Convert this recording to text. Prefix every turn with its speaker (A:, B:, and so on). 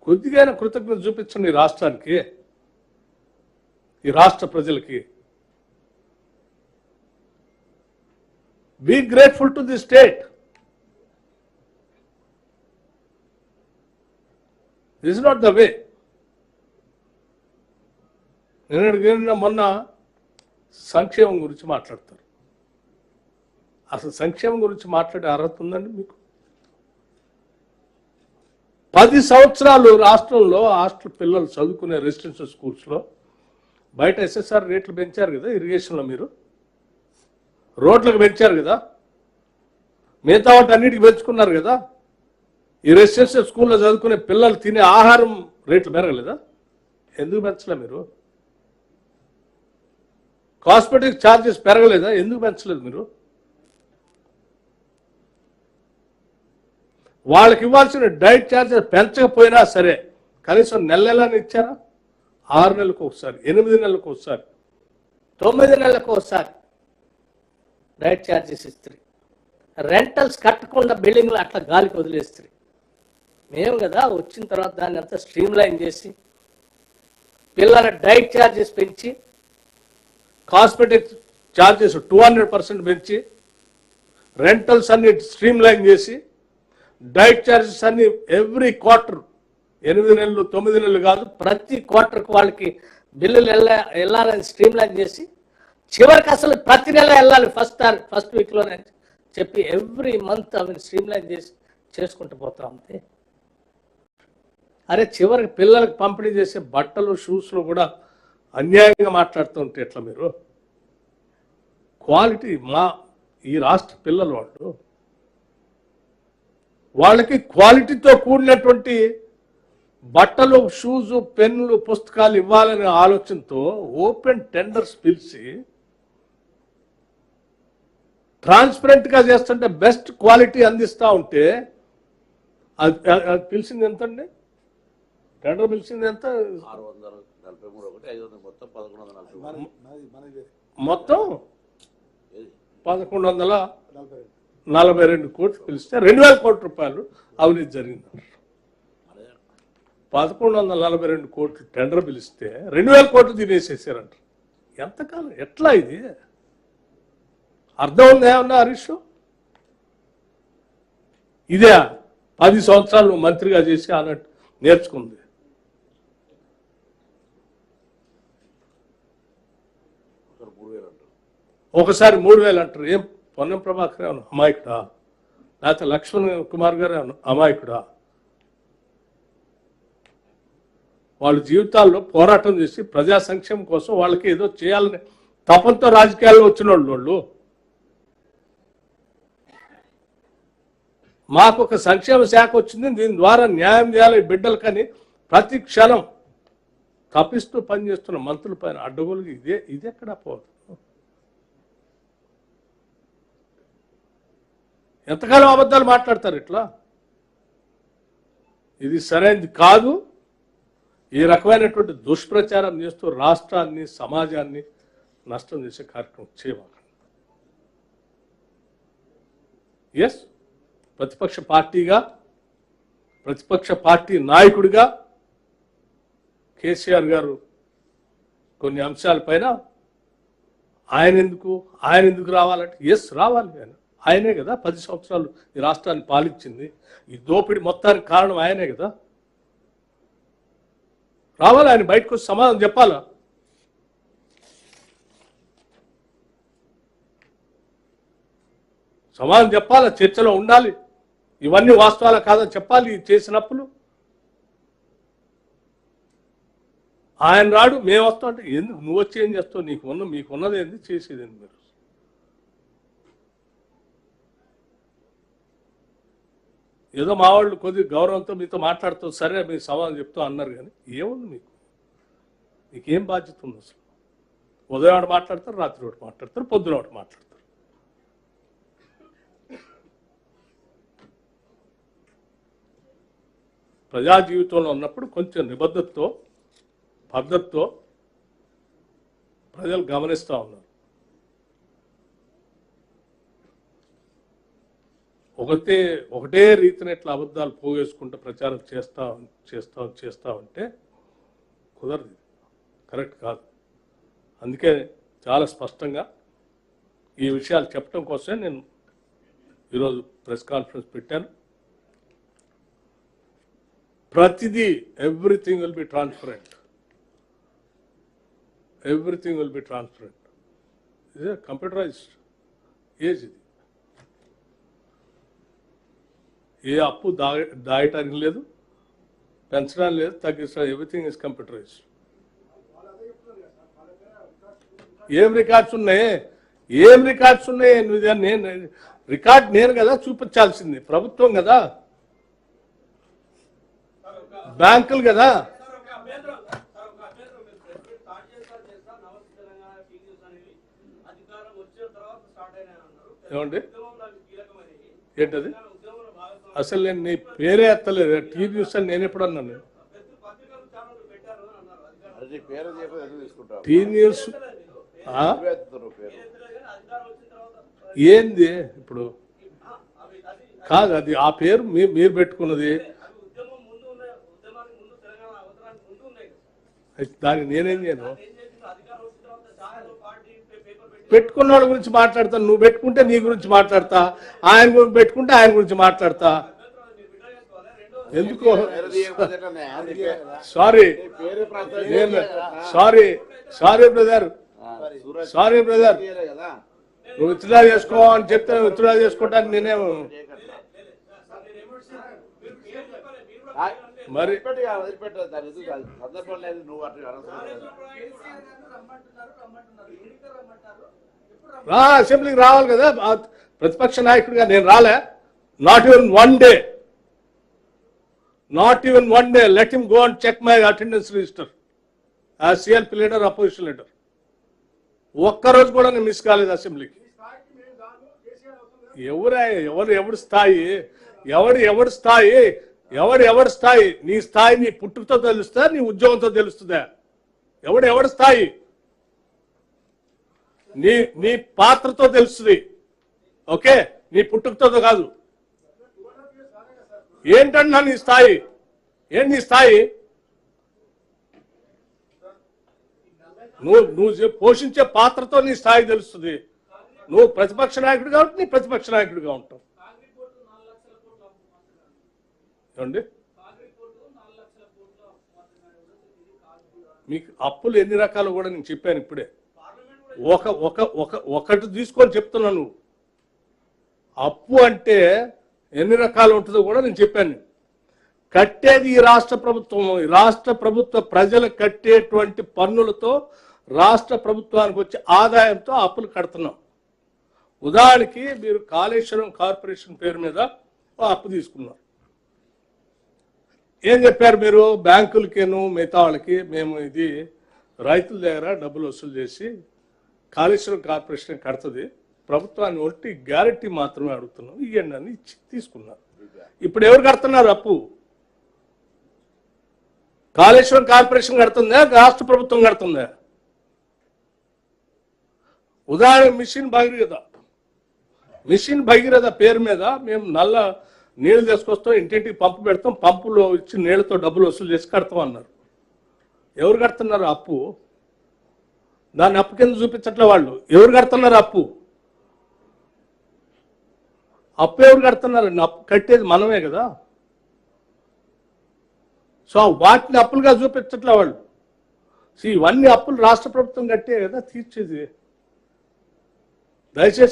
A: కొద్దిగా కృతజ్ఞత చూపించండి ఈ రాష్ట్రానికి, ఈ రాష్ట్ర ప్రజలకి. Be grateful to the state. This is not the way. నిన్న మొన్న సంక్షేమం గురించి మాట్లాడతారు. అసలు సంక్షేమం గురించి మాట్లాడే అర్హత ఉందండి మీకు? 10 సంవత్సరాలు రాష్ట్రంలో హాస్టల్ పిల్లలు చదువుకునే రెసిడెన్షియల్ స్కూల్స్లో బయట ఎస్ఎస్ఆర్ రేట్లు పెంచారు కదా, ఇరిగేషన్లో మీరు రోడ్లకు పెంచారు కదా, మిగతా వాటి అన్నిటికీ పెంచుకున్నారు కదా. ఈ రెసిడెన్షియల్ స్కూల్లో చదువుకునే పిల్లలు తినే ఆహారం రేట్లు పెరగలేదా? ఎందుకు పెంచలే మీరు? కాస్మెటిక్ ఛార్జెస్ పెరగలేదా? ఎందుకు పెంచలేదు మీరు? వాళ్ళకి ఇవ్వాల్సిన డైట్ ఛార్జెస్ పెంచకపోయినా సరే కనీసం నెలలని ఇచ్చారా? 6 నెలలకు ఒకసారి, 8 నెలలకు ఒకసారి,
B: 9 నెలలకు ఒకసారి డైట్ ఛార్జెస్ ఇస్తారు. రెంటల్స్ కట్టకుండా బిల్డింగ్లు అట్లా గాలికి వదిలేస్తారు. మేము కదా వచ్చిన తర్వాత దాన్ని అంతా స్ట్రీమ్లైన్ చేసి పిల్లల డైట్ ఛార్జెస్ పెంచి, కాస్మెటిక్ ఛార్జెస్ 200% పెంచి, రెంటల్స్ అన్ని స్ట్రీమ్లైన్ చేసి, డైట్ ఛార్జెస్ అన్ని ఎవ్రీ క్వార్టర్ 8 నెలలు 9 నెలలు కాదు ప్రతి క్వార్టర్కి వాళ్ళకి బిల్లులు వెళ్ళాలని స్ట్రీమ్లైన్ చేసి చివరికి అసలు ప్రతి నెల వెళ్ళాలి ఫస్ట్ వీక్లోనే చెప్పి ఎవ్రీ మంత్ అవి స్ట్రీమ్లైన్ చేసి చేసుకుంటూ పోతాం అంతే. అరే చివరికి పిల్లలకు పంపిణీ చేసే బట్టలు షూస్లో కూడా అన్యాయంగా మాట్లాడుతూ ఉంటే ఎట్లా మీరు? క్వాలిటీ ఈ రాష్ట్ర పిల్లలు వాళ్ళకి క్వాలిటీతో కూడినటువంటి బట్టలు, షూజు, పెన్నులు, పుస్తకాలు ఇవ్వాలనే ఆలోచనతో ఓపెన్ టెండర్స్ పిలిచి ట్రాన్స్పరెంట్గా చేస్తుంటే బెస్ట్ క్వాలిటీ అందిస్తూ ఉంటే అది పిలిచింది ఎంత అండి? టెండర్ పిలిచింది ఎంత?
C: 643
A: మొత్తం 1142 కోట్లు పిలిస్తే 2000 కోట్ల రూపాయలు అవినీతి జరిగింది. 1142 కోట్లు టెండర్ పిలిస్తే 2000 కోట్లు తినేసేసారంట. ఎంతకాలం ఎట్లా ఇది? అర్థం ఉంది ఏమన్నా హరీష్? ఇదే 10 సంవత్సరాలు మంత్రిగా చేసి అన్నట్టు నేర్చుకుంది. ఒకసారి 3000 అంటారు. ఏం పొన్నం ప్రభాకర్ ఏమన్నా అమాయకుడా? లేకపోతే లక్ష్మణ్ కుమార్ గారు ఏమన్నా అమాయకుడా? వాళ్ళ జీవితాల్లో పోరాటం చేసి ప్రజా సంక్షేమం కోసం వాళ్ళకి ఏదో చేయాలని తపంతో రాజకీయాల్లో వచ్చిన వాళ్ళు. మాకు ఒక సంక్షేమ శాఖ వచ్చింది, దీని ద్వారా న్యాయం చేయాలి బిడ్డలు, కానీ ప్రతి క్షణం తప్పిస్తూ పనిచేస్తున్న మంత్రుల పైన అడ్డగోలుగా ఇది ఎక్కడ పోదు? ఎంతకాలం అబద్ధాలు మాట్లాడతారు ఇట్లా? ఇది సరైనది కాదు. ఈ రకమైనటువంటి దుష్ప్రచారం చేస్తూ రాష్ట్రాన్ని, సమాజాన్ని నష్టం చేసే కార్యక్రమం చేయవాలి. ఎస్, ప్రతిపక్ష పార్టీగా, ప్రతిపక్ష పార్టీ నాయకుడిగా కేసీఆర్ గారు కొన్ని అంశాలపైన ఆయన ఎందుకు రావాలంటే, ఎస్ రావాలి. ఆయనే కదా 10 సంవత్సరాలు ఈ రాష్ట్రాన్ని పాలించింది. ఈ దోపిడీ మొత్తానికి కారణం ఆయనే కదా. రావాలి, ఆయన బయటకు వచ్చి సమాధానం చెప్పాలా? సమాధానం చెప్పాలా? చర్చలో ఉండాలి. ఇవన్నీ వాస్తవాలా కాదని చెప్పాలి చేసినప్పుడు. ఆయన రాడు, మేము వస్తాం అంటే ఎందుకు? నువ్వు వచ్చి ఏం చేస్తావు? మీకున్నది ఏంది, చేసేది ఏంది? మీరు ఏదో మా వాళ్ళు కొద్ది గౌరవంతో మీతో మాట్లాడుతూ సరే మీకు సమాధానం చెప్తూ అన్నారు, కానీ ఏముంది మీకేం బాధ్యత ఉంది అసలు? ఉదయం ఒకటి మాట్లాడతారు, రాత్రి ఒకటి మాట్లాడతారు, పొద్దున ఒకటి మాట్లాడతారు. ప్రజా జీవితంలో ఉన్నప్పుడు కొంచెం నిబద్ధతతో, పద్ధతితో ప్రజలు గమనిస్తూ ఉన్నారు. ఒకటే రీతిని ఇట్లా అబద్ధాలు పోగేసుకుంటూ ప్రచారం చేస్తా ఉంటే కుదరదు, కరెక్ట్ కాదు. అందుకే చాలా స్పష్టంగా ఈ విషయాలు చెప్పడం కోసమే నేను ఈరోజు ప్రెస్ కాన్ఫరెన్స్ పెట్టాను. ప్రతిదీ everything will be transparent, everything will be transparent. ఇది కంప్యూటరైజ్డ్ ఏజ్. ఇది ఏ అప్పు దాయటానికి లేదు, పెంచడానికి లేదు, తగ్గించడానికి, ఎవ్రీథింగ్ ఇస్ కంప్యూటరైజ్డ్. ఏం రికార్డ్స్ ఉన్నాయి, నేను రికార్డ్ నేను కదా చూపించాల్సింది, ప్రభుత్వం కదా, బ్యాంకులు కదా. ఏమండి ఏంటది? అసలు నేను నీ పేరే ఎత్తలేదు. టీవీ న్యూస్ అని నేను ఎప్పుడు అన్నాను? టీవీ న్యూస్ ఏంది ఇప్పుడు? కాదు, అది ఆ పేరు మీరు పెట్టుకున్నది. దానికి నేనేం చేయను? పెట్టుకున్న వాళ్ళ గురించి మాట్లాడతా. నువ్వు పెట్టుకుంటే నీ గురించి మాట్లాడతా, ఆయన గురించి పెట్టుకుంటే ఆయన గురించి మాట్లాడతా. ఎందుకు? సారీ బ్రదర్, నువ్వు విత్డ్రా చేసుకో అని చెప్తే విత్డ్రా చేసుకోవడానికి నేనేం మరి అసెంబ్లీకి రావాలి కదా ప్రతిపక్ష నాయకుడిగా. నేను రాలే. Not even one day let him go and check my attendance register as CLP leader, opposition leader. ఒక్కరోజు కూడా నేను మిస్ కాలేదు అసెంబ్లీకి. ఎవరి స్థాయి? నీ స్థాయి నీ పుట్టుకతో తెలుస్తుందా, నీ ఉద్యోగంతో తెలుస్తుందా? ఎవడి స్థాయి? నీ పాత్రతో తెలుస్తుంది. ఓకే, నీ పుట్టుకతో కాదు. ఏంటన్నా నీ స్థాయి? ఏంటి నీ స్థాయి? నువ్వు పోషించే పాత్రతో నీ స్థాయి తెలుస్తుంది. నువ్వు ప్రతిపక్ష నాయకుడు కాబట్టి నీ ప్రతిపక్ష నాయకుడిగా ఉంటావు. ఏమండి, మీకు అప్పులు ఎన్ని రకాలు కూడా నేను చెప్పాను ఇప్పుడే. ఒకటి తీసుకొని చెప్తున్నాను. అప్పు అంటే ఎన్ని రకాలు ఉంటుందో కూడా నేను చెప్పాను. కట్టేది ఈ రాష్ట్ర ప్రభుత్వం. ఈ రాష్ట్ర ప్రభుత్వ ప్రజలు కట్టేటువంటి పన్నులతో రాష్ట్ర ప్రభుత్వానికి వచ్చే ఆదాయంతో అప్పులు కడుతున్నాం. ఉదాహరణకి మీరు కాళేశ్వరం కార్పొరేషన్ పేరు మీద అప్పు తీసుకున్నారు. ఏం చెప్పారు మీరు? బ్యాంకులకేను మిగతా వాళ్ళకి మేము ఇది రైతుల దగ్గర డబ్బులు వసూలు చేసి కాళేశ్వరం కార్పొరేషన్ కడుతుంది, ప్రభుత్వాన్ని ఒట్టి గ్యారెంటీ మాత్రమే అడుగుతున్నాం, ఇవ్వండి అని ఇచ్చి తీసుకున్నారు. ఇప్పుడు ఎవరు కడుతున్నారు అప్పు? కాళేశ్వరం కార్పొరేషన్ కడుతుందా, రాష్ట్ర ప్రభుత్వం కడుతుందా? ఉదాహరణ మిషన్ భగీరథ పేరు మీద మేము నల్ల నీళ్లు తీసుకొస్తాం, ఇంటింటికి పంపు పెడతాం, పంపులో ఇచ్చి నీళ్లతో డబ్బులు వసూలు చేసి కడతాం అన్నారు. ఎవరు కడుతున్నారు అప్పు? దాన్ని అప్పు కింద చూపించట్లే వాళ్ళు. ఎవరు కడుతున్నారు అప్పు? అప్పు ఎవరు కడుతున్నారండి? అప్పు కట్టేది మనమే కదా. సో వాటిని అప్పులుగా చూపించట్లే వాళ్ళు. ఇవన్నీ అప్పులు రాష్ట్ర ప్రభుత్వం కట్టే కదా తీర్చేది. దయచేసి